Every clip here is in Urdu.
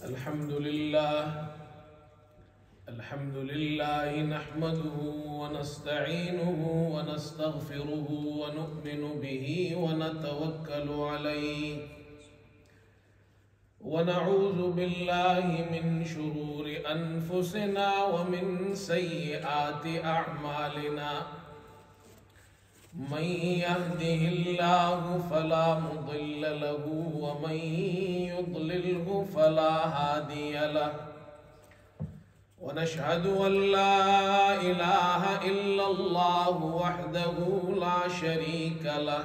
الحمد لله نحمده ونستعينه ونستغفره ونؤمن به ونتوكل عليه ونعوذ بالله من شرور أنفسنا ومن سيئات أعمالنا من يهده الله فلا مضل له ومن يضلله فلا هادي له ونشهد أن لا إله إلا الله وحده لا شريك له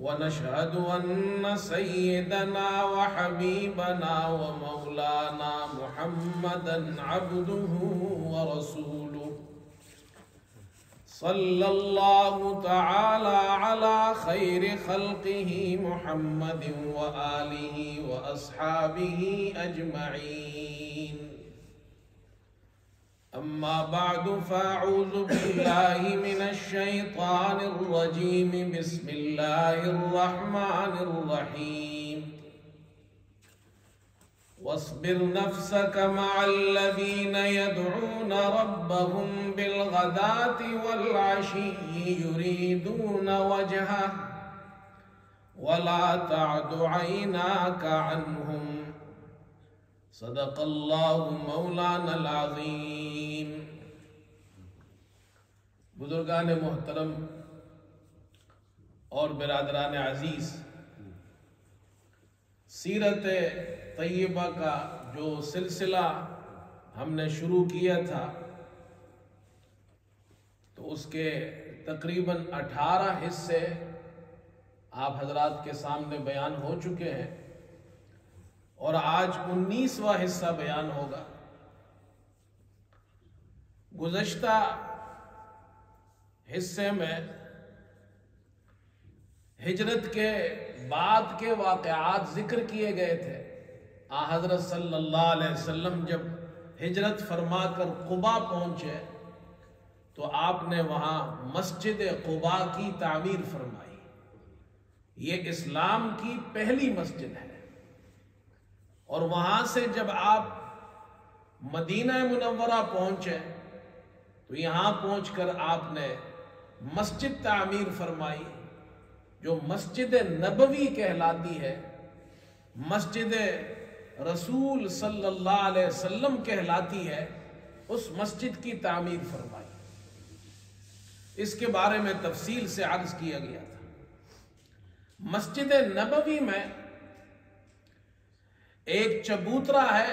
ونشهد أن سيدنا وحبيبنا ومولانا محمدا عبده ورسوله صلى الله تعالى على خير خلقه محمد وآله وأصحابه أجمعين أما بعد فأعوذ بالله من الشيطان الرجيم بسم الله الرحمن الرحيم واصبر نفسك مع الذين يدعون ربهم بالغداة والعشي يريدون وجهه ولا تعد عيناك عنهم صدق الله مولانا العظیم۔ بزرگان محترم اور برادران عزیز، سیرت طیبہ کا جو سلسلہ ہم نے شروع کیا تھا تو اس کے تقریباً 18 حصے آپ حضرات کے سامنے بیان ہو چکے ہیں اور آج 19واں حصہ بیان ہوگا۔ گزشتہ حصے میں ہجرت کے بعد کے واقعات ذکر کیے گئے تھے۔ حضرت صلی اللہ علیہ وسلم جب ہجرت فرما کر قباء پہنچے تو آپ نے وہاں مسجد قباء کی تعمیر فرمائی۔ یہ اسلام کی پہلی مسجد ہے، اور وہاں سے جب آپ مدینہ منورہ پہنچے تو یہاں پہنچ کر آپ نے مسجد تعمیر فرمائی جو مسجد نبوی کہلاتی ہے، مسجد رسول صلی اللہ علیہ وسلم کہلاتی ہے، اس مسجد کی تعمیر فرمائی۔ اس کے بارے میں تفصیل سے عرض کیا گیا تھا۔ مسجد نبوی میں ایک چبوترا ہے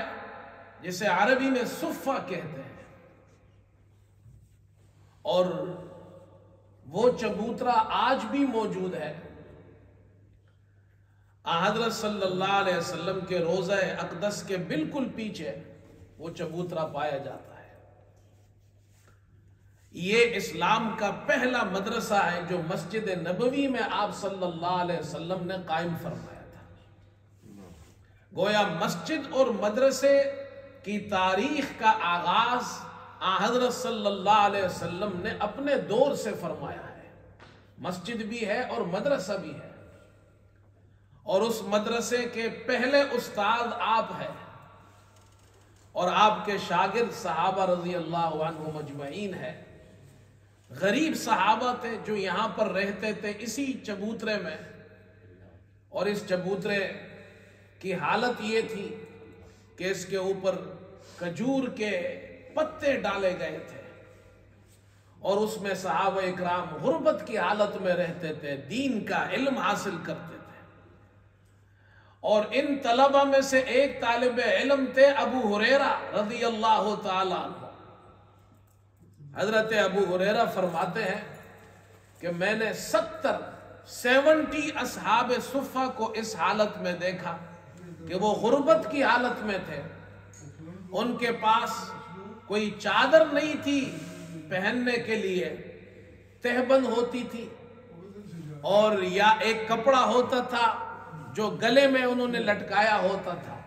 جسے عربی میں صفہ کہتے ہیں، اور وہ چبوترا آج بھی موجود ہے۔ حضرت صلی اللہ علیہ وسلم کے روضہ اقدس کے بالکل پیچھے وہ چبوترا پایا جاتا ہے۔ یہ اسلام کا پہلا مدرسہ ہے جو مسجد نبوی میں آپ صلی اللہ علیہ وسلم نے قائم فرمایا تھا۔ گویا مسجد اور مدرسے کی تاریخ کا آغاز حضرت صلی اللہ علیہ وسلم نے اپنے دور سے فرمایا ہے۔ مسجد بھی ہے اور مدرسہ بھی ہے، اور اس مدرسے کے پہلے استاد آپ ہیں، اور آپ کے شاگرد صحابہ رضی اللہ عنہ مجمعین ہیں۔ غریب صحابہ تھے جو یہاں پر رہتے تھے اسی چبوترے میں، اور اس چبوترے کی حالت یہ تھی کہ اس کے اوپر کھجور کے پتے ڈالے گئے تھے، اور اس میں صحابہ اکرام غربت کی حالت میں رہتے تھے، دین کا علم حاصل کرتے تھے۔ اور ان طلبہ میں سے ایک طالب علم تھے ابو ہریرہ رضی اللہ تعالی عنہ۔ حضرت ابو ہریرہ فرماتے ہیں کہ میں نے 70 اصحاب صفہ کو اس حالت میں دیکھا کہ وہ غربت کی حالت میں تھے۔ ان کے پاس کوئی چادر نہیں تھی پہننے کے لیے، تہبند ہوتی تھی، اور یا ایک کپڑا ہوتا تھا جو گلے میں انہوں نے لٹکایا ہوتا تھا،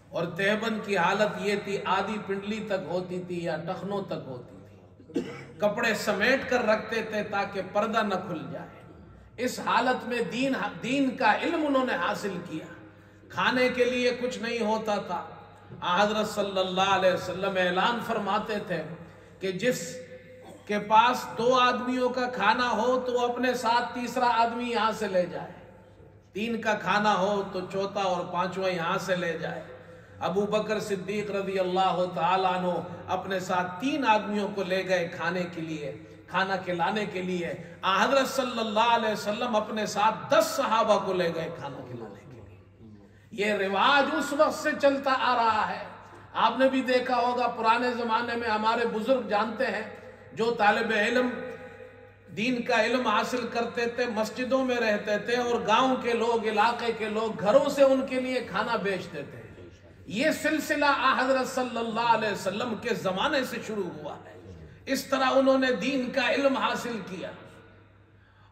اور تہبند کی حالت یہ تھی آدھی پنڈلی تک ہوتی تھی یا ٹخنوں تک ہوتی تھی۔ کپڑے سمیٹ کر رکھتے تھے تاکہ پردہ نہ کھل جائے۔ اس حالت میں دین کا علم انہوں نے حاصل کیا۔ کھانے کے لیے کچھ نہیں ہوتا تھا، حضرت صلی اللہ علیہ وسلم اعلان فرماتے تھے کہ جس کے پاس 2 آدمیوں کا کھانا ہو تو وہ اپنے ساتھ تیسرا آدمی یہاں سے لے جائے، 3 کا کھانا ہو تو چوتھا اور 5واں یہاں سے لے جائے۔ ابو بکر صدیق رضی اللہ تعالیٰ عنہ اپنے ساتھ 3 آدمیوں کو لے گئے کھانے کے لیے، کھانا کھلانے کے لیے۔ حضرت صلی اللہ علیہ وسلم اپنے ساتھ 10 صحابہ کو لے گئے کھانا کھلانے کے لیے۔ یہ رواج اس وقت سے چلتا آ رہا ہے۔ آپ نے بھی دیکھا ہوگا پرانے زمانے میں ہمارے بزرگ جانتے ہیں، جو طالب علم دین کا علم حاصل کرتے تھے مسجدوں میں رہتے تھے، اور گاؤں کے لوگ، علاقے کے لوگ گھروں سے ان کے لیے کھانا بیچتے تھے۔ یہ سلسلہ حضرت صلی اللہ علیہ وسلم کے زمانے سے شروع ہوا ہے۔ اس طرح انہوں نے دین کا علم حاصل کیا۔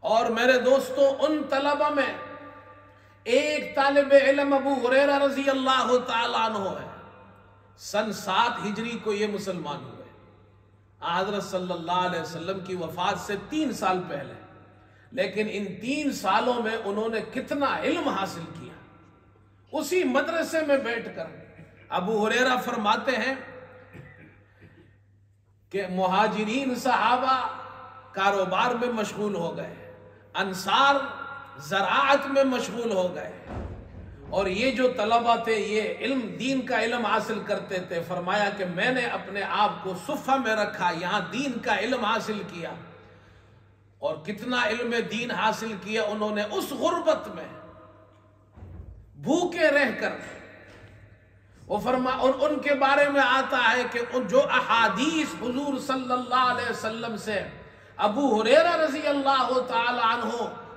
اور میرے دوستو، ان طلبہ میں ایک طالب علم ابو ہریرہ رضی اللہ تعالیٰ عنہ ہے۔ سن 7 ہجری کو یہ مسلمان ہوئے، حضرت صلی اللہ علیہ وسلم کی وفات سے 3 سال پہلے۔ لیکن ان 3 سالوں میں انہوں نے کتنا علم حاصل کیا۔ اسی مدرسے میں بیٹھ کر ابو ہریرہ فرماتے ہیں کہ مہاجرین صحابہ کاروبار میں مشغول ہو گئے، انصار زراعت میں مشغول ہو گئے، اور یہ جو طلبہ تھے یہ دین کا علم حاصل کرتے تھے۔ فرمایا کہ میں نے اپنے آپ کو صفہ میں رکھا، یہاں دین کا علم حاصل کیا۔ اور کتنا علم دین حاصل کیا انہوں نے اس غربت میں بھوکے رہ کر۔ وہ ان کے بارے میں آتا ہے کہ جو احادیث حضور صلی اللہ علیہ وسلم سے ابو ہریرہ رضی اللہ تعالی عنہ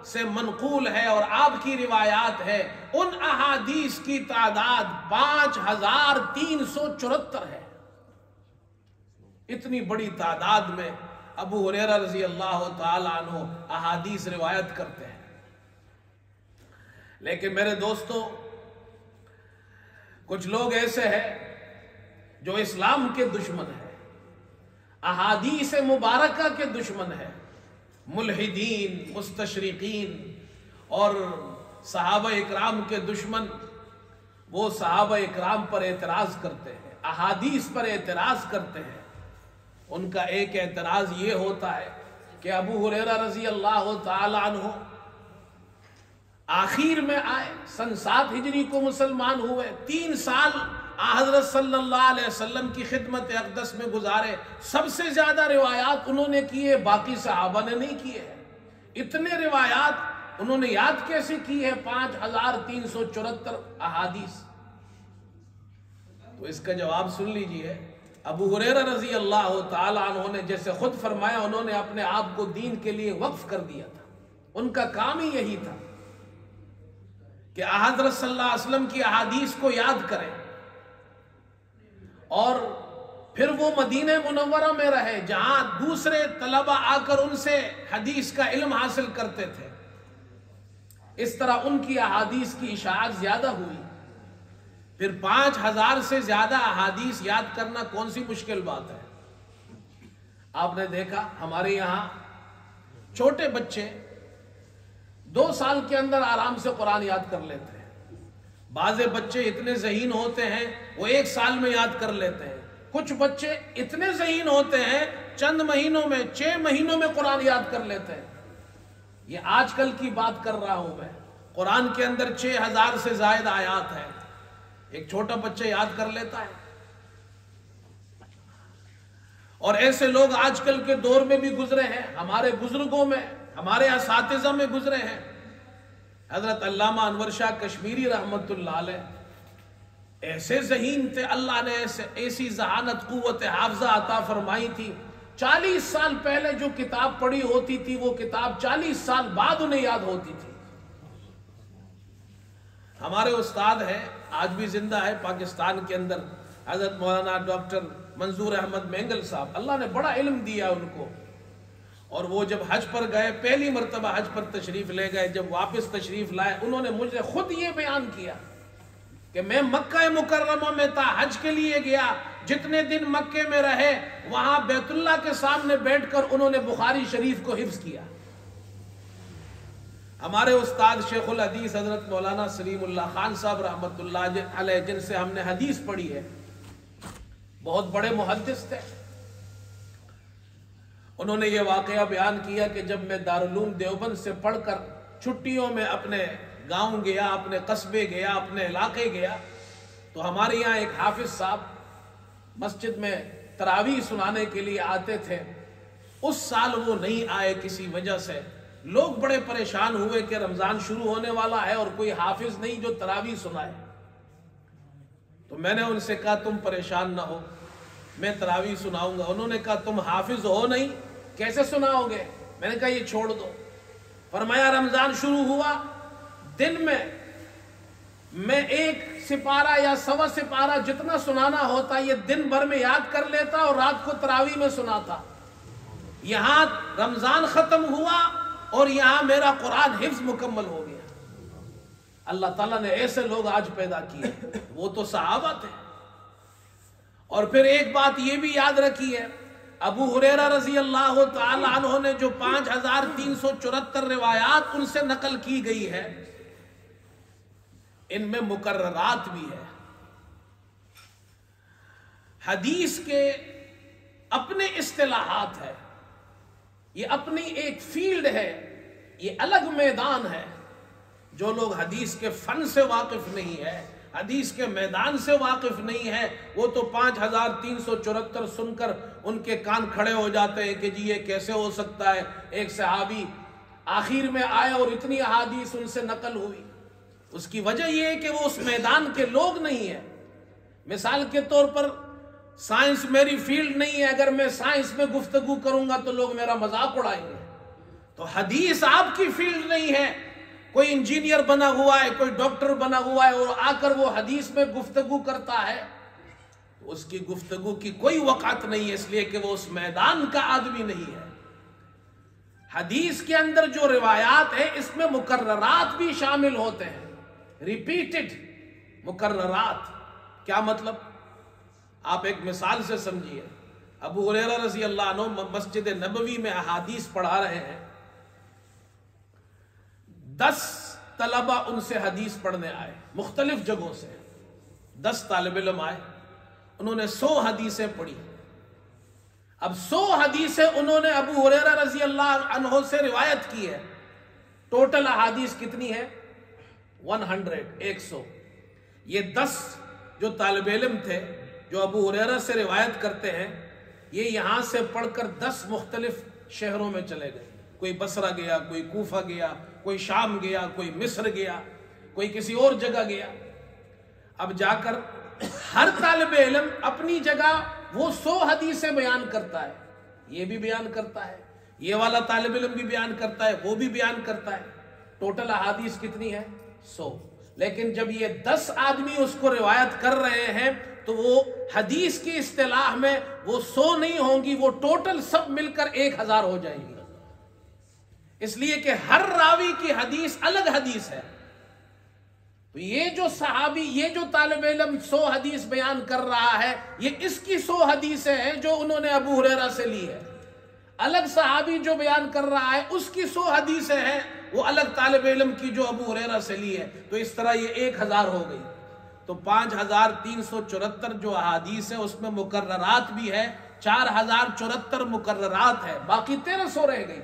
سے منقول ہے اور آپ کی روایات ہے، ان احادیث کی تعداد 5374 ہے۔ اتنی بڑی تعداد میں ابو ہریرہ رضی اللہ تعالی عنہ احادیث روایت کرتے ہیں۔ لیکن میرے دوستو، کچھ لوگ ایسے ہیں جو اسلام کے دشمن ہیں، احادیث مبارکہ کے دشمن ہیں، ملحدین، مستشرقین اور صحابہ اکرام کے دشمن۔ وہ صحابہ اکرام پر اعتراض کرتے ہیں، احادیث پر اعتراض کرتے ہیں۔ ان کا ایک اعتراض یہ ہوتا ہے کہ ابو ہریرہ رضی اللہ تعالی عنہ آخر میں آئے، سن 7 ہجری کو مسلمان ہوئے، 3 سال حضرت صلی اللہ علیہ وسلم کی خدمت اقدس میں گزارے۔ سب سے زیادہ روایات انہوں نے کیے، باقی صحابہ نے نہیں کیے۔ اتنے روایات انہوں نے یاد کیسے کی ہے؟ 5374 احادیث۔ تو اس کا جواب سن لیجئے۔ ابو ہریرہ رضی اللہ تعالی عنہ نے جیسے خود فرمایا، انہوں نے اپنے آپ کو دین کے لیے وقف کر دیا تھا۔ ان کا کام ہی یہی تھا کہ حضرت صلی اللہ علیہ وسلم کی احادیث کو یاد کریں، اور پھر وہ مدینہ منورہ میں رہے جہاں دوسرے طلبہ آ کر ان سے حدیث کا علم حاصل کرتے تھے۔ اس طرح ان کی احادیث کی اشاعت زیادہ ہوئی۔ پھر 5000 سے زیادہ احادیث یاد کرنا کون سی مشکل بات ہے؟ آپ نے دیکھا ہمارے یہاں چھوٹے بچے 2 سال کے اندر آرام سے قرآن یاد کر لیتے ہیں۔ بعض بچے اتنے ذہین ہوتے ہیں وہ 1 سال میں یاد کر لیتے ہیں۔ کچھ بچے اتنے ذہین ہوتے ہیں چند مہینوں میں، 6 مہینوں میں قرآن یاد کر لیتے ہیں۔ یہ آج کل کی بات کر رہا ہوں میں۔ قرآن کے اندر 6000 سے زائد آیات ہیں، ایک چھوٹا بچہ یاد کر لیتا ہے۔ اور ایسے لوگ آج کل کے دور میں بھی گزرے ہیں، ہمارے بزرگوں میں، ہمارے اساتذہ میں گزرے ہیں۔ حضرت علامہ انور شاہ کشمیری رحمت اللہ علیہ ایسے ذہین تھے، اللہ نے ایسی ذہانت، قوت حافظہ عطا فرمائی تھی۔ 40 سال پہلے جو کتاب پڑھی ہوتی تھی وہ کتاب 40 سال بعد انہیں یاد ہوتی تھی۔ ہمارے استاد ہیں، آج بھی زندہ ہے پاکستان کے اندر، حضرت مولانا ڈاکٹر منظور احمد مینگل صاحب، اللہ نے بڑا علم دیا ان کو۔ اور وہ جب حج پر گئے، پہلی مرتبہ حج پر تشریف لے گئے، جب واپس تشریف لائے انہوں نے مجھے خود یہ بیان کیا کہ میں مکہ مکرمہ میں تھا، حج کے لیے گیا، جتنے دن مکے میں رہے وہاں بیت اللہ کے سامنے بیٹھ کر انہوں نے بخاری شریف کو حفظ کیا۔ ہمارے استاد شیخ الحدیث حضرت مولانا سلیم اللہ خان صاحب رحمۃ اللہ علیہ، جن سے ہم نے حدیث پڑھی ہے، بہت بڑے محدث تھے. انہوں نے یہ واقعہ بیان کیا کہ جب میں دارالعلوم دیوبند سے پڑھ کر چھٹیوں میں اپنے گاؤں گیا، اپنے قصبے گیا، اپنے علاقے گیا، تو ہمارے یہاں ایک حافظ صاحب مسجد میں تراویح سنانے کے لیے آتے تھے. اس سال وہ نہیں آئے کسی وجہ سے. لوگ بڑے پریشان ہوئے کہ رمضان شروع ہونے والا ہے اور کوئی حافظ نہیں جو تراویح سنائے. تو میں نے ان سے کہا تم پریشان نہ ہو، میں تراویح سناؤں گا. انہوں نے کہا تم حافظ ہو نہیں، کیسے سناؤ گے؟ میں نے کہا یہ چھوڑ دو. فرمایا رمضان شروع ہوا، دن میں ایک سپارہ یا سوا سپارہ جتنا سنانا ہوتا یہ دن بھر میں یاد کر لیتا اور رات کو تراویح میں سناتا. یہاں رمضان ختم ہوا اور یہاں میرا قرآن حفظ مکمل ہو گیا. اللہ تعالیٰ نے ایسے لوگ آج پیدا کیے، وہ تو صحابہ تھے. اور پھر ایک بات یہ بھی یاد رکھی ہے، ابو ہریرہ رضی اللہ تعالی عنہ نے جو 5374 روایات ان سے نقل کی گئی ہے، ان میں مکررات بھی ہے. حدیث کے اپنے اصطلاحات ہے، یہ اپنی ایک فیلڈ ہے، یہ الگ میدان ہے. جو لوگ حدیث کے فن سے واقف نہیں ہے، حدیث کے میدان سے واقف نہیں ہے، وہ تو 5374 سن کر ان کے کان کھڑے ہو جاتے ہیں کہ جی یہ کیسے ہو سکتا ہے. ایک صحابی آخر میں آئے اور اتنی احادیث ان سے نقل ہوئی. اس کی وجہ یہ ہے کہ وہ اس میدان کے لوگ نہیں ہیں. مثال کے طور پر سائنس میری فیلڈ نہیں ہے، اگر میں سائنس میں گفتگو کروں گا تو لوگ میرا مذاق اڑائیں گے. تو حدیث آپ کی فیلڈ نہیں ہے. کوئی انجینئر بنا ہوا ہے، کوئی ڈاکٹر بنا ہوا ہے اور آ کر وہ حدیث میں گفتگو کرتا ہے، اس کی گفتگو کی کوئی وقعت نہیں ہے، اس لیے کہ وہ اس میدان کا آدمی نہیں ہے. حدیث کے اندر جو روایات ہیں اس میں مکررات بھی شامل ہوتے ہیں. ریپیٹڈ مکررات کیا مطلب؟ آپ ایک مثال سے سمجھیے. ابو ہریرہ رضی اللہ عنہ مسجد نبوی میں احادیث پڑھا رہے ہیں. 10 طلبہ ان سے حدیث پڑھنے آئے مختلف جگہوں سے. 10 طالب علم آئے، انہوں نے 100 حدیثیں پڑھی. اب 100 حدیثیں انہوں نے ابو ہریرہ رضی اللہ عنہ سے روایت کی ہے. ٹوٹل احادیث کتنی ہے؟ 100. یہ 10 جو طالب علم تھے جو ابو ہریرہ سے روایت کرتے ہیں، یہ یہاں سے پڑھ کر 10 مختلف شہروں میں چلے گئے. کوئی بصرہ گیا، کوئی کوفہ گیا، کوئی شام گیا، کوئی مصر گیا، کوئی کسی اور جگہ گیا. اب جا کر ہر طالب علم اپنی جگہ وہ 100 حدیثیں بیان کرتا ہے. یہ بھی بیان کرتا ہے، یہ والا طالب علم بھی بیان کرتا ہے، وہ بھی بیان کرتا ہے. ٹوٹل احادیث کتنی ہے؟ 100. لیکن جب یہ 10 آدمی اس کو روایت کر رہے ہیں تو وہ حدیث کی اصطلاح میں وہ 100 نہیں ہوں گی، وہ ٹوٹل سب مل کر 1000 ہو جائیں گی. اس لیے کہ ہر راوی کی حدیث الگ حدیث ہے. تو یہ جو صحابی، یہ جو طالب علم 100 حدیث بیان کر رہا ہے، یہ اس کی 100 حدیثیں ہیں جو انہوں نے ابو ہریرہ سے لی ہے. الگ صحابی جو بیان کر رہا ہے اس کی 100 حدیثیں ہیں، وہ الگ طالب علم کی جو ابو ہریرہ سے لی ہے. تو اس طرح یہ 1000 ہو گئی. تو 5374 جو احادیث ہیں اس میں مکررات بھی ہے. 4074 مکررات ہے، باقی 1300 رہ گئی.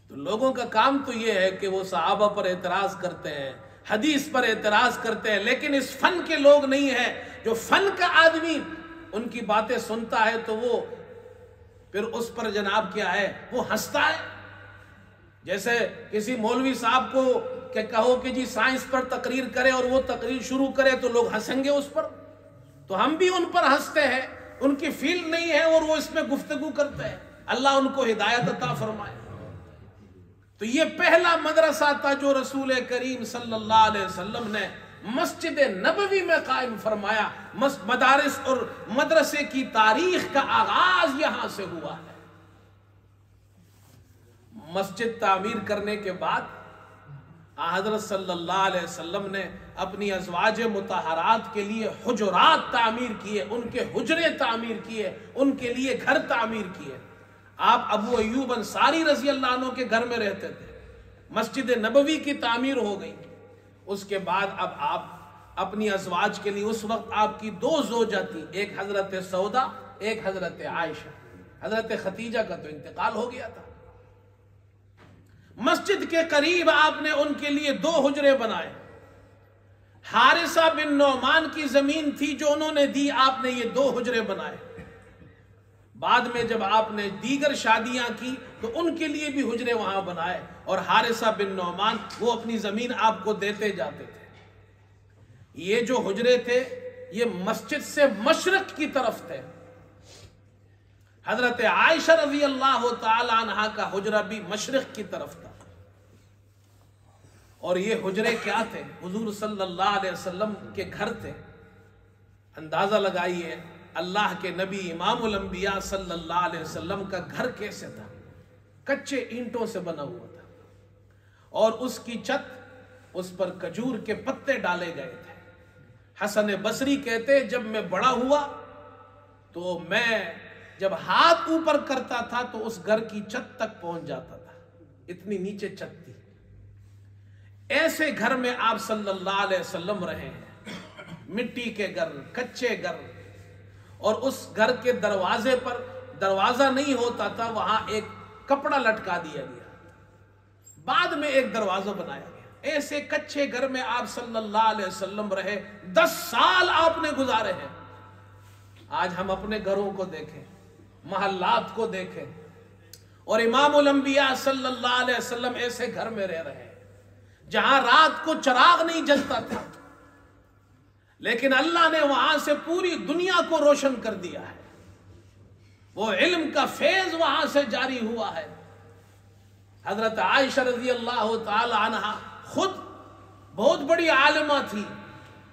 تو لوگوں کا کام تو یہ ہے کہ وہ صحابہ پر اعتراض کرتے ہیں، حدیث پر اعتراض کرتے ہیں، لیکن اس فن کے لوگ نہیں ہیں. جو فن کا آدمی ان کی باتیں سنتا ہے تو وہ پھر اس پر جناب کیا ہے، وہ ہنستا ہے. جیسے کسی مولوی صاحب کو کہ کہو کہ جی سائنس پر تقریر کرے اور وہ تقریر شروع کرے تو لوگ ہنسیں گے اس پر. تو ہم بھی ان پر ہنستے ہیں، ان کی فیلڈ نہیں ہے اور وہ اس میں گفتگو کرتے ہیں. اللہ ان کو ہدایت عطا فرمائے. تو یہ پہلا مدرسہ تھا جو رسول کریم صلی اللہ علیہ وسلم نے مسجد نبوی میں قائم فرمایا. مدارس اور مدرسے کی تاریخ کا آغاز یہاں سے ہوا ہے. مسجد تعمیر کرنے کے بعد حضرت صلی اللہ علیہ وسلم نے اپنی ازواج مطہرات کے لیے حجرات تعمیر کیے، ان کے حجرے تعمیر کیے، ان کے لیے گھر تعمیر کیے. آپ ابو ایوب انصاری رضی اللہ عنہ کے گھر میں رہتے تھے، مسجد نبوی کی تعمیر ہو گئی، اس کے بعد اب آپ اپنی ازواج کے لیے، اس وقت آپ کی 2 زوجہ تھی، ایک حضرت سودا، ایک حضرت عائشہ، حضرت ختیجہ کا تو انتقال ہو گیا تھا۔ مسجد کے قریب آپ نے ان کے لیے 2 حجرے بنائے۔ حارثہ بن نعمان کی زمین تھی جو انہوں نے دی، آپ نے یہ 2 حجرے بنائے۔ بعد میں جب آپ نے دیگر شادیاں کی تو ان کے لیے بھی حجرے وہاں بنائے، اور حارثہ بن نعمان وہ اپنی زمین آپ کو دیتے جاتے تھے۔ یہ جو حجرے تھے یہ مسجد سے مشرق کی طرف تھے۔ حضرت عائشہ رضی اللہ تعالی عنہا کا حجرہ بھی مشرق کی طرف تھا۔ اور یہ حجرے کیا تھے؟ حضور صلی اللہ علیہ وسلم کے گھر تھے۔ اندازہ لگائیے اللہ کے نبی امام الانبیاء صلی اللہ علیہ وسلم کا گھر کیسے تھا؟ کچے اینٹوں سے بنا ہوا تھا، اور اس کی چھت، اس پر کھجور کے پتے ڈالے گئے تھے۔ حسن بصری کہتے جب میں بڑا ہوا تو میں جب ہاتھ اوپر کرتا تھا تو اس گھر کی چھت تک پہنچ جاتا تھا، اتنی نیچے چھت تھی۔ ایسے گھر میں آپ صلی اللہ علیہ وسلم رہے ہیں، مٹی کے گھر، کچے گھر، اور اس گھر کے دروازے پر دروازہ نہیں ہوتا تھا، وہاں ایک کپڑا لٹکا دیا گیا، بعد میں ایک دروازہ بنایا گیا۔ ایسے کچے گھر میں آپ صلی اللہ علیہ وسلم رہے، 10 سال آپ نے گزارے ہیں۔ آج ہم اپنے گھروں کو دیکھیں، محلات کو دیکھیں، اور امام الانبیاء صلی اللہ علیہ وسلم ایسے گھر میں رہ رہے ہیں جہاں رات کو چراغ نہیں جلتا تھا، لیکن اللہ نے وہاں سے پوری دنیا کو روشن کر دیا ہے۔ وہ علم کا فیض وہاں سے جاری ہوا ہے۔ حضرت عائشہ رضی اللہ تعالی عنہا خود بہت بڑی عالمہ تھی،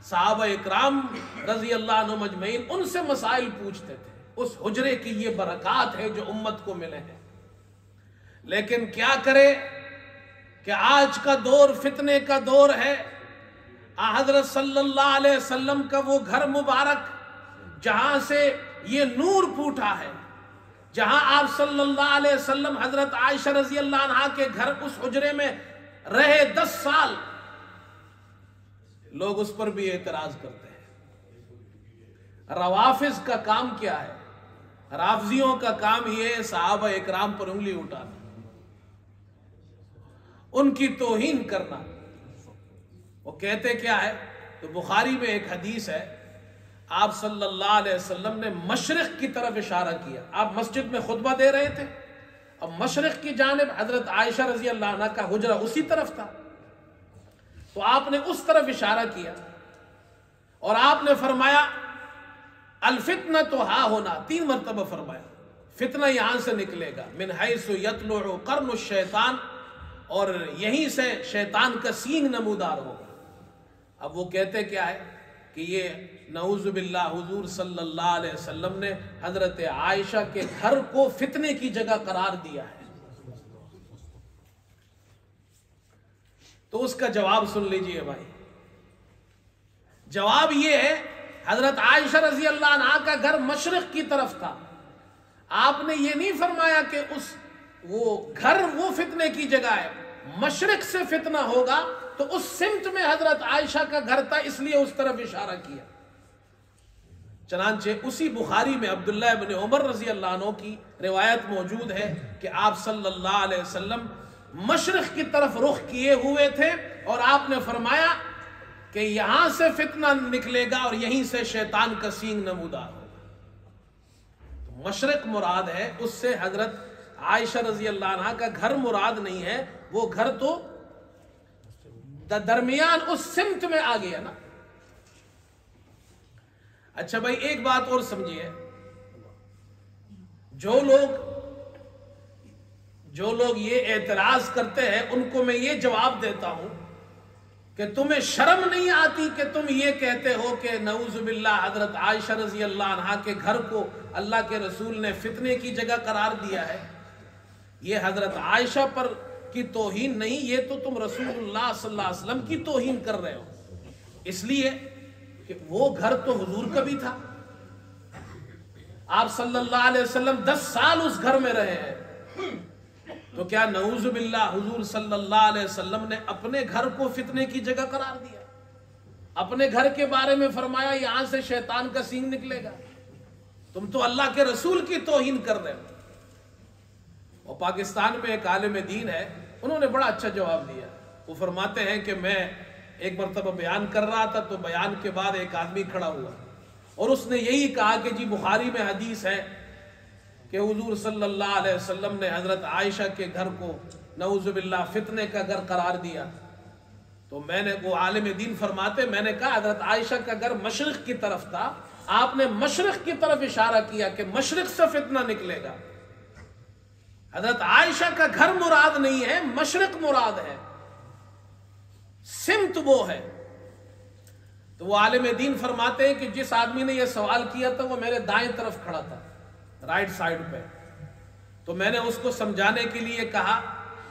صحابہ اکرام رضی اللہ عنہ مجمعین ان سے مسائل پوچھتے تھے۔ اس حجرے کی یہ برکات ہے جو امت کو ملے ہیں۔ لیکن کیا کرے کہ آج کا دور فتنے کا دور ہے۔ حضرت صلی اللہ علیہ وسلم کا وہ گھر مبارک جہاں سے یہ نور پھوٹا ہے، جہاں آپ صلی اللہ علیہ وسلم حضرت عائشہ رضی اللہ عنہا کے گھر اس حجرے میں رہے 10 سال، لوگ اس پر بھی اعتراض کرتے ہیں۔ روافض کا کام کیا ہے؟ رافضیوں کا کام یہ ہے صحابہ اکرام پر انگلی اٹھانا، ان کی توہین کرنا۔ وہ کہتے کیا ہے؟ تو بخاری میں ایک حدیث ہے، آپ صلی اللہ علیہ وسلم نے مشرق کی طرف اشارہ کیا۔ آپ مسجد میں خطبہ دے رہے تھے، اب مشرق کی جانب حضرت عائشہ رضی اللہ عنہ کا حجرہ اسی طرف تھا، تو آپ نے اس طرف اشارہ کیا اور آپ نے فرمایا الفتنۃ ہا ہونا، 3 مرتبہ فرمایا فتنہ یہاں سے نکلے گا، من حیث یطلع قرن الشیطان، اور یہیں سے شیطان کا سینگ نمودار ہوگا۔ اب وہ کہتے کیا ہے کہ یہ نعوذ باللہ حضور صلی اللہ علیہ وسلم نے حضرت عائشہ کے گھر کو فتنے کی جگہ قرار دیا ہے۔ تو اس کا جواب سن لیجئے بھائی۔ جواب یہ ہے حضرت عائشہ رضی اللہ عنہا کا گھر مشرق کی طرف تھا، آپ نے یہ نہیں فرمایا کہ وہ گھر وہ فتنے کی جگہ ہے، مشرق سے فتنہ ہوگا تو اس سمت میں حضرت عائشہ کا گھر تھا، اس لیے اس طرف اشارہ کیا۔ چنانچہ اسی بخاری میں عبداللہ ابن عمر رضی اللہ عنہ کی روایت موجود ہے کہ آپ صلی اللہ علیہ وسلم مشرق کی طرف رخ کیے ہوئے تھے، اور آپ نے فرمایا کہ یہاں سے فتنہ نکلے گا اور یہیں سے شیطان کا سینگ نمودار ہوگا۔ تو مشرق مراد ہے، اس سے حضرت عائشہ رضی اللہ عنہ کا گھر مراد نہیں ہے، وہ گھر تو درمیان اس سمت میں آ گیا نا۔ اچھا بھائی ایک بات اور سمجھیے، جو لوگ یہ اعتراض کرتے ہیں ان کو میں یہ جواب دیتا ہوں کہ تمہیں شرم نہیں آتی کہ تم یہ کہتے ہو کہ نعوذ باللہ حضرت عائشہ رضی اللہ عنہا کے گھر کو اللہ کے رسول نے فتنے کی جگہ قرار دیا ہے؟ یہ حضرت عائشہ پر کی توہین نہیں، یہ تو تم رسول اللہ صلی اللہ علیہ وسلم کی توہین کر رہے ہو، اس لیے کہ وہ گھر تو حضور کا بھی تھا۔ آپ صلی اللہ علیہ وسلم 10 سال اس گھر میں رہے ہیں، تو کیا نعوذ باللہ حضور صلی اللہ علیہ وسلم نے اپنے گھر کو فتنے کی جگہ قرار دیا؟ اپنے گھر کے بارے میں فرمایا یہاں سے شیطان کا سینگ نکلے گا؟ تم تو اللہ کے رسول کی توہین کر رہے ہو۔ اور پاکستان میں ایک عالم دین ہے، انہوں نے بڑا اچھا جواب دیا۔ وہ فرماتے ہیں کہ میں ایک مرتبہ بیان کر رہا تھا، تو بیان کے بعد ایک آدمی کھڑا ہوا اور اس نے یہی کہا کہ جی بخاری میں حدیث ہے کہ حضور صلی اللہ علیہ وسلم نے حضرت عائشہ کے گھر کو نعوذ باللہ فتنے کا گھر قرار دیا۔ تو میں نے، وہ عالم دین فرماتے، میں نے کہا حضرت عائشہ کا گھر مشرق کی طرف تھا، آپ نے مشرق کی طرف اشارہ کیا کہ مشرق سے فتنہ نکلے گا۔ حضرت عائشہ کا گھر مراد نہیں ہے، مشرق مراد ہے، سمت وہ ہے۔ تو وہ عالم دین فرماتے ہیں کہ جس آدمی نے یہ سوال کیا تھا وہ میرے دائیں طرف کھڑا تھا، رائٹ سائڈ پہ۔ تو میں نے اس کو سمجھانے کے لیے کہا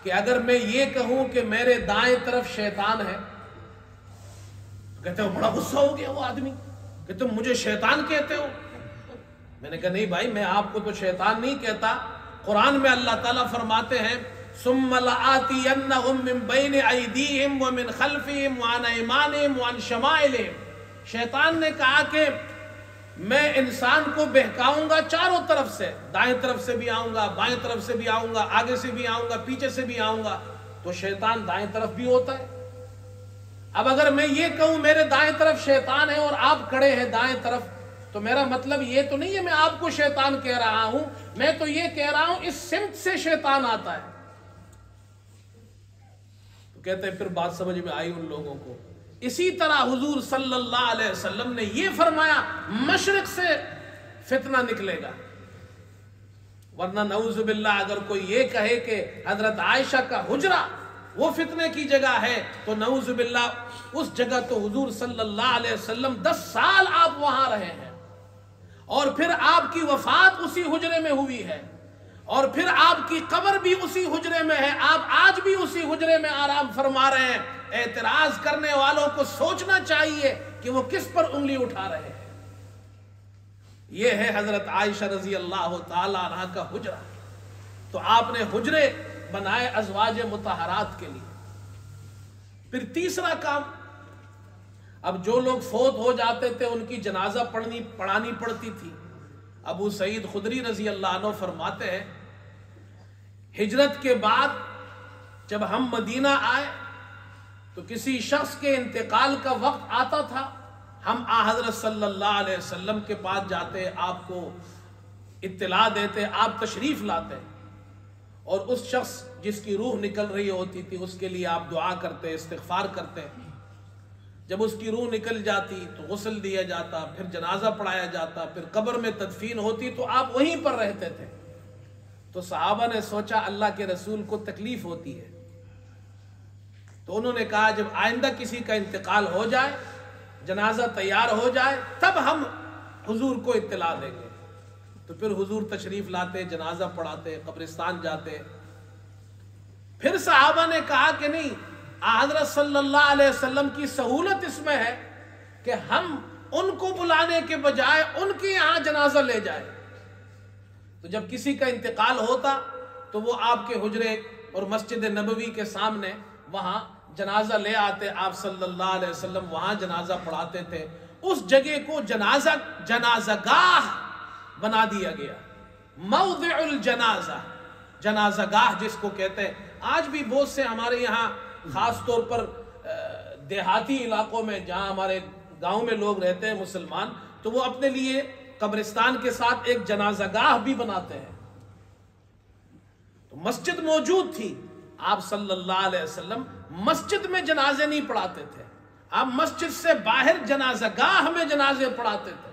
کہ اگر میں یہ کہوں کہ میرے دائیں طرف شیطان ہے، تو کہتے ہو بڑا غصہ ہو گیا وہ آدمی کہ تم مجھے شیطان کہتے ہو۔ میں نے کہا نہیں بھائی، میں آپ کو تو شیطان نہیں کہتا۔ قرآن میں اللہ تعالیٰ فرماتے ہیں ثم لآتینہم من بین ایدیہم ومن خلفہم وعن ایمانہم وعن شمائلہم۔ شیطان نے کہا کہ میں انسان کو بہکاؤں گا چاروں طرف سے، دائیں طرف سے بھی آؤں گا، بائیں طرف سے بھی آؤں گا، آگے سے بھی آؤں گا، پیچھے سے بھی آؤں گا۔ تو شیطان دائیں طرف بھی ہوتا ہے۔ اب اگر میں یہ کہوں میرے دائیں طرف شیطان ہے اور آپ کھڑے ہیں دائیں طرف، تو میرا مطلب یہ تو نہیں ہے میں آپ کو شیطان کہہ رہا ہوں، میں تو یہ کہہ رہا ہوں اس سمت سے شیطان آتا ہے۔ تو کہتے ہیں پھر بات سمجھ میں آئی ان لوگوں کو۔ اسی طرح حضور صلی اللہ علیہ وسلم نے یہ فرمایا مشرق سے فتنہ نکلے گا، ورنہ نعوذ باللہ اگر کوئی یہ کہے کہ حضرت عائشہ کا حجرہ وہ فتنے کی جگہ ہے، تو نعوذ باللہ اس جگہ تو حضور صلی اللہ علیہ وسلم 10 سال آپ وہاں رہے ہیں، اور پھر آپ کی وفات اسی حجرے میں ہوئی ہے، اور پھر آپ کی قبر بھی اسی حجرے میں ہے، آپ آج بھی اسی حجرے میں آرام فرما رہے ہیں۔ اعتراض کرنے والوں کو سوچنا چاہیے کہ وہ کس پر انگلی اٹھا رہے ہیں۔ یہ ہے حضرت عائشہ رضی اللہ تعالی عنہ کا حجرہ۔ تو آپ نے حجرے بنائے ازواج مطہرات کے لیے۔ پھر تیسرا کام، اب جو لوگ فوت ہو جاتے تھے ان کی جنازہ پڑھانی پڑتی تھی۔ ابو سعید خدری رضی اللہ عنہ فرماتے ہیں ہجرت کے بعد جب ہم مدینہ آئے تو کسی شخص کے انتقال کا وقت آتا تھا، ہم حضرت صلی اللہ علیہ وسلم کے پاس جاتے، آپ کو اطلاع دیتے، آپ تشریف لاتے، اور اس شخص جس کی روح نکل رہی ہوتی تھی اس کے لیے آپ دعا کرتے، استغفار کرتے۔ جب اس کی روح نکل جاتی تو غسل دیا جاتا، پھر جنازہ پڑھایا جاتا، پھر قبر میں تدفین ہوتی تو آپ وہیں پر رہتے تھے۔ تو صحابہ نے سوچا اللہ کے رسول کو تکلیف ہوتی ہے، تو انہوں نے کہا جب آئندہ کسی کا انتقال ہو جائے، جنازہ تیار ہو جائے، تب ہم حضور کو اطلاع دیں گے۔ تو پھر حضور تشریف لاتے، جنازہ پڑھاتے، قبرستان جاتے۔ پھر صحابہ نے کہا کہ نہیں، حضرت صلی اللہ علیہ وسلم کی سہولت اس میں ہے کہ ہم ان کو بلانے کے بجائے ان کے یہاں جنازہ لے جائیں۔ تو جب کسی کا انتقال ہوتا تو وہ آپ کے حجرے اور مسجد نبوی کے سامنے وہاں جنازہ لے آتے، آپ صلی اللہ علیہ وسلم وہاں جنازہ پڑھاتے تھے۔ اس جگہ کو جنازہ گاہ بنا دیا گیا، موضع الجنازہ، جنازہ گاہ جس کو کہتے ہیں۔ آج بھی بہت سے ہمارے یہاں خاص طور پر دیہاتی علاقوں میں جہاں ہمارے گاؤں میں لوگ رہتے ہیں مسلمان، تو وہ اپنے لیے قبرستان کے ساتھ ایک جنازہ گاہ بھی بناتے ہیں۔ تو مسجد موجود تھی، آپ صلی اللہ علیہ وسلم مسجد میں جنازے نہیں پڑھاتے تھے، آپ مسجد سے باہر جنازہ گاہ میں جنازے پڑھاتے تھے۔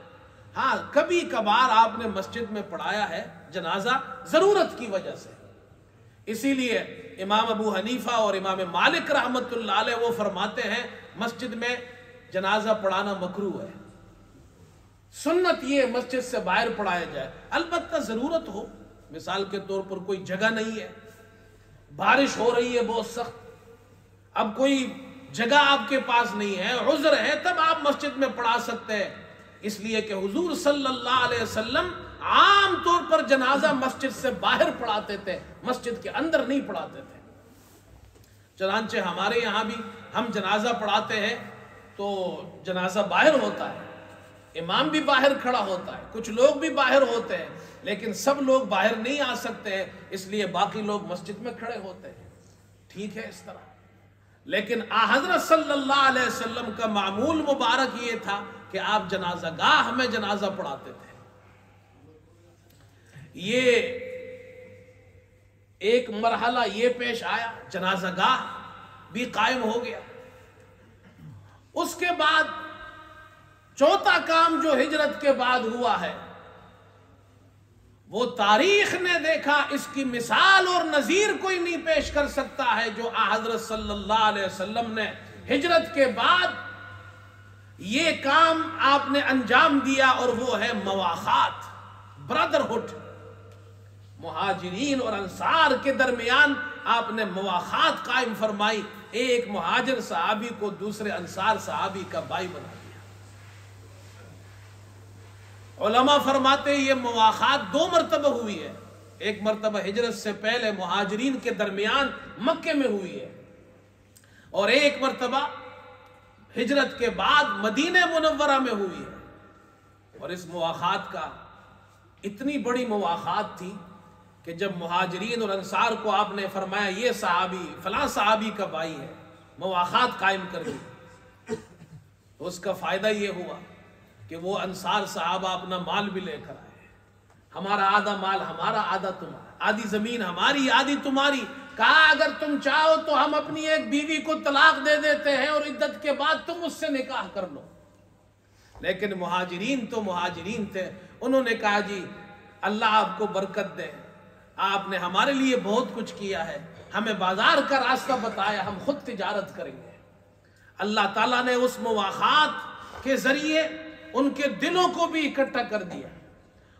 ہاں کبھی کبھار آپ نے مسجد میں پڑھایا ہے جنازہ ضرورت کی وجہ سے۔ اسی لیے امام ابو حنیفہ اور امام مالک رحمت اللہ علیہ وہ فرماتے ہیں مسجد میں جنازہ پڑھانا مکروہ ہے، سنت یہ مسجد سے باہر پڑھایا جائے۔ البتہ ضرورت ہو، مثال کے طور پر کوئی جگہ نہیں ہے، بارش ہو رہی ہے بہت سخت، اب کوئی جگہ آپ کے پاس نہیں ہے، عذر ہے، تب آپ مسجد میں پڑھا سکتے ہیں۔ اس لیے کہ حضور صلی اللہ علیہ وسلم عام طور پر جنازہ مسجد سے باہر پڑھاتے تھے، مسجد کے اندر نہیں پڑھاتے تھے۔ چنانچہ ہمارے یہاں بھی ہم جنازہ پڑھاتے ہیں تو جنازہ باہر ہوتا ہے، امام بھی باہر کھڑا ہوتا ہے، کچھ لوگ بھی باہر ہوتے ہیں، لیکن سب لوگ باہر نہیں آ سکتے ہیں، اس لیے باقی لوگ مسجد میں کھڑے ہوتے ہیں۔ ٹھیک ہے اس طرح، لیکن حضرت صلی اللہ علیہ وسلم کا معمول مبارک یہ تھا کہ آپ جنازہ گاہ میں جنازہ پڑھاتے تھے۔ یہ ایک مرحلہ یہ پیش آیا، جنازہ گاہ بھی قائم ہو گیا۔ اس کے بعد چوتھا کام جو ہجرت کے بعد ہوا ہے، وہ تاریخ نے دیکھا اس کی مثال اور نظیر کوئی نہیں پیش کر سکتا ہے، جو حضرت صلی اللہ علیہ وسلم نے ہجرت کے بعد یہ کام آپ نے انجام دیا، اور وہ ہے مواخات، برادرہڈ۔ مہاجرین اور انصار کے درمیان آپ نے مواخات قائم فرمائی، ایک مہاجر صحابی کو دوسرے انصار صحابی کا بھائی بنا دیا۔ علماء فرماتے ہیں یہ مواخات 2 مرتبہ ہوئی ہے، ایک مرتبہ ہجرت سے پہلے مہاجرین کے درمیان مکے میں ہوئی ہے، اور ایک مرتبہ ہجرت کے بعد مدینہ منورہ میں ہوئی ہے۔ اور اس مواخات کا اتنی بڑی مواخات تھی کہ جب مہاجرین اور انصار کو آپ نے فرمایا یہ صحابی فلاں صحابی کا بھائی ہے، مواخات قائم کر دی، تو اس کا فائدہ یہ ہوا کہ وہ انصار صحابہ اپنا مال بھی لے کر آئے، ہمارا آدھا مال ہمارا، آدھا تمہارا، آدھی زمین ہماری آدھی تمہاری۔ کہا اگر تم چاہو تو ہم اپنی ایک بیوی کو طلاق دے دیتے ہیں اور عدت کے بعد تم اس سے نکاح کر لو۔ لیکن مہاجرین تو مہاجرین تھے، انہوں نے کہا جی اللہ آپ کو برکت دے، آپ نے ہمارے لیے بہت کچھ کیا ہے، ہمیں بازار کا راستہ بتایا، ہم خود تجارت کریں گے۔ اللہ تعالیٰ نے اس مواخات کے ذریعے ان کے دلوں کو بھی اکٹھا کر دیا،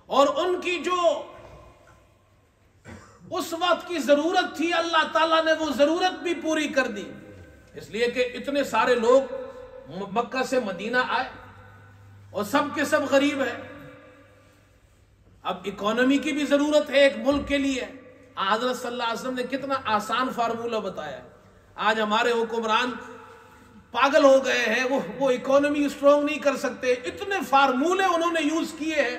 اور ان کی جو اس وقت کی ضرورت تھی اللہ تعالیٰ نے وہ ضرورت بھی پوری کر دی، اس لیے کہ اتنے سارے لوگ مکہ سے مدینہ آئے اور سب کے سب غریب ہیں۔ اب اکانومی کی بھی ضرورت ہے ایک ملک کے لیے۔ حضرت صلی اللہ علیہ وسلم نے کتنا آسان فارمولہ بتایا۔ آج ہمارے حکمران پاگل ہو گئے ہیں، وہ اکانومی سٹرونگ نہیں کر سکتے، اتنے فارمولے انہوں نے یوز کیے ہیں۔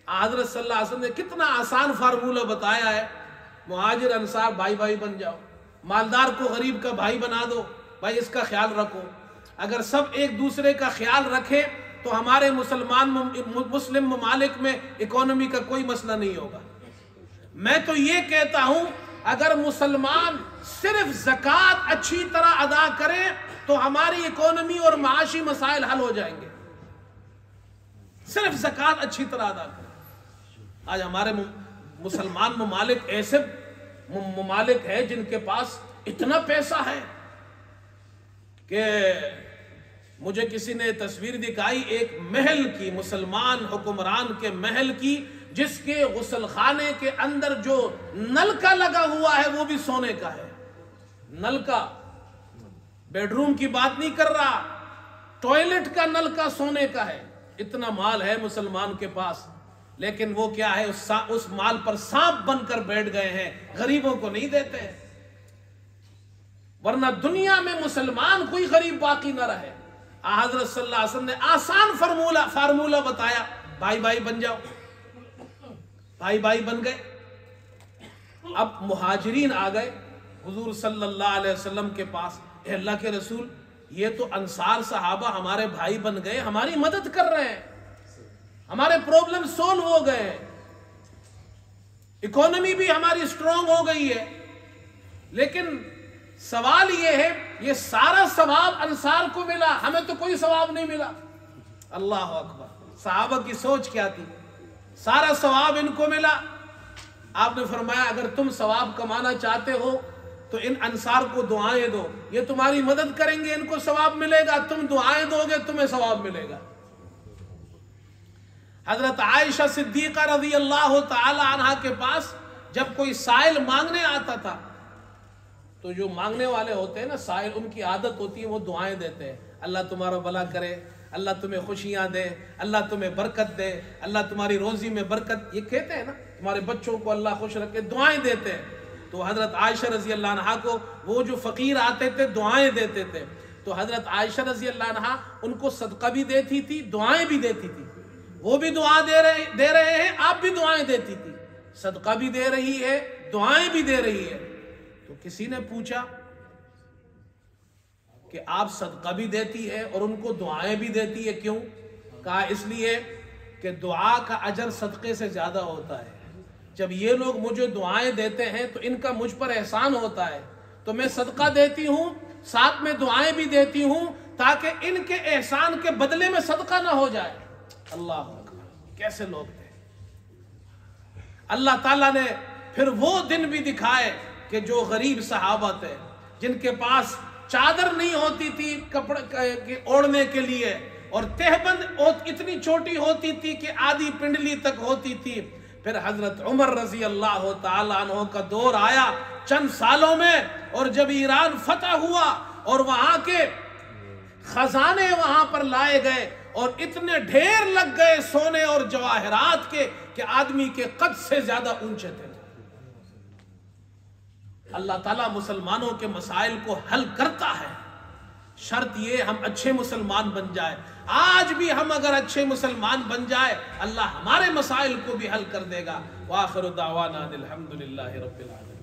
حضرت صلی اللہ علیہ وسلم نے کتنا آسان فارمولہ بتایا ہے، مہاجر انصار بھائی بھائی بن جاؤ، مالدار کو غریب کا بھائی بنا دو، بھائی اس کا خیال رکھو۔ اگر سب ایک دوسرے کا خیال رکھیں تو ہمارے مسلم ممالک میں اکانومی کا کوئی مسئلہ نہیں ہوگا۔ میں تو یہ کہتا ہوں اگر مسلمان صرف زکوٰۃ اچھی طرح ادا کریں تو ہماری اکانومی اور معاشی مسائل حل ہو جائیں گے، صرف زکوٰۃ اچھی طرح ادا کریں۔ آج ہمارے مسلمان ممالک ایسے ممالک ہیں جن کے پاس اتنا پیسہ ہے کہ مجھے کسی نے تصویر دکھائی ایک محل کی، مسلمان حکمران کے محل کی، جس کے غسل خانے کے اندر جو نلکا لگا ہوا ہے وہ بھی سونے کا ہے۔ نلکا، بیڈ روم کی بات نہیں کر رہا، ٹوائلٹ کا نلکا سونے کا ہے۔ اتنا مال ہے مسلمان کے پاس، لیکن وہ کیا ہے، اس مال پر سانپ بن کر بیٹھ گئے ہیں، غریبوں کو نہیں دیتے۔ ورنہ دنیا میں مسلمان کوئی غریب باقی نہ رہے۔ حضرت صلی اللہ علیہ وسلم نے آسان فارمولہ بتایا، بھائی بھائی بن جاؤ، بھائی بھائی بن گئے۔ اب مہاجرین آ گئے حضور صلی اللہ علیہ وسلم کے پاس، اے اللہ کے رسول یہ تو انصار صحابہ ہمارے بھائی بن گئے، ہماری مدد کر رہے ہیں، ہمارے پرابلم سولو ہو گئے ہیں، اکانومی بھی ہماری سٹرونگ ہو گئی ہے، لیکن سوال یہ ہے یہ سارا ثواب انصار کو ملا، ہمیں تو کوئی ثواب نہیں ملا۔ اللہ اکبر، صحابہ کی سوچ کیا تھی، سارا ثواب ان کو ملا۔ آپ نے فرمایا اگر تم ثواب کمانا چاہتے ہو تو ان انصار کو دعائیں دو، یہ تمہاری مدد کریں گے، ان کو ثواب ملے گا، تم دعائیں دو گے تمہیں ثواب ملے گا۔ حضرت عائشہ صدیقہ رضی اللہ تعالی عنہا کے پاس جب کوئی سائل مانگنے آتا تھا تو جو مانگنے والے ہوتے ہیں نا سائل، ان کی عادت ہوتی ہے وہ دعائیں دیتے ہیں، اللہ تمہارا بھلا کرے، اللہ تمہیں خوشیاں دے، اللہ تمہیں برکت دے، اللہ تمہاری روزی میں برکت، یہ کہتے ہیں نا، تمہارے بچوں کو اللہ خوش رکھے، دعائیں دیتے ہیں۔ تو حضرت عائشہ رضی اللہ عنہا کو وہ جو فقیر آتے تھے دعائیں دیتے تھے، تو حضرت عائشہ رضی اللہ عنہا ان کو صدقہ بھی دیتی تھی، دعائیں بھی دیتی تھی۔ وہ بھی دعا دے رہے ہیں، آپ بھی دعائیں دیتی تھی، صدقہ بھی دے رہی ہے، دعائیں بھی دے رہی ہے۔ تو کسی نے پوچھا کہ آپ صدقہ بھی دیتی ہے اور ان کو دعائیں بھی دیتی ہے، کیوں؟ کہا اس لیے کہ دعا کا اجر صدقے سے زیادہ ہوتا ہے۔ جب یہ لوگ مجھے دعائیں دیتے ہیں تو ان کا مجھ پر احسان ہوتا ہے، تو میں صدقہ دیتی ہوں، ساتھ میں دعائیں بھی دیتی ہوں، تاکہ ان کے احسان کے بدلے میں صدقہ نہ ہو جائے۔ اللہ اکبر، کیسے لوگ تھے۔ اللہ تعالیٰ نے پھر وہ دن بھی دکھائے کہ جو غریب صحابہ تھے، جن کے پاس چادر نہیں ہوتی تھی کپڑے اوڑھنے کے لیے، اور تہبند اتنی چھوٹی ہوتی تھی کہ آدھی پنڈلی تک ہوتی تھی، پھر حضرت عمر رضی اللہ تعالیٰ عنہ کا دور آیا چند سالوں میں، اور جب ایران فتح ہوا اور وہاں کے خزانے وہاں پر لائے گئے اور اتنے ڈھیر لگ گئے سونے اور جواہرات کے کہ آدمی کے قد سے زیادہ اونچے تھے۔ اللہ تعالیٰ مسلمانوں کے مسائل کو حل کرتا ہے، شرط یہ ہم اچھے مسلمان بن جائے۔ آج بھی ہم اگر اچھے مسلمان بن جائے، اللہ ہمارے مسائل کو بھی حل کر دے گا۔ وآخر دعوانا الحمدللہ رب العالمین۔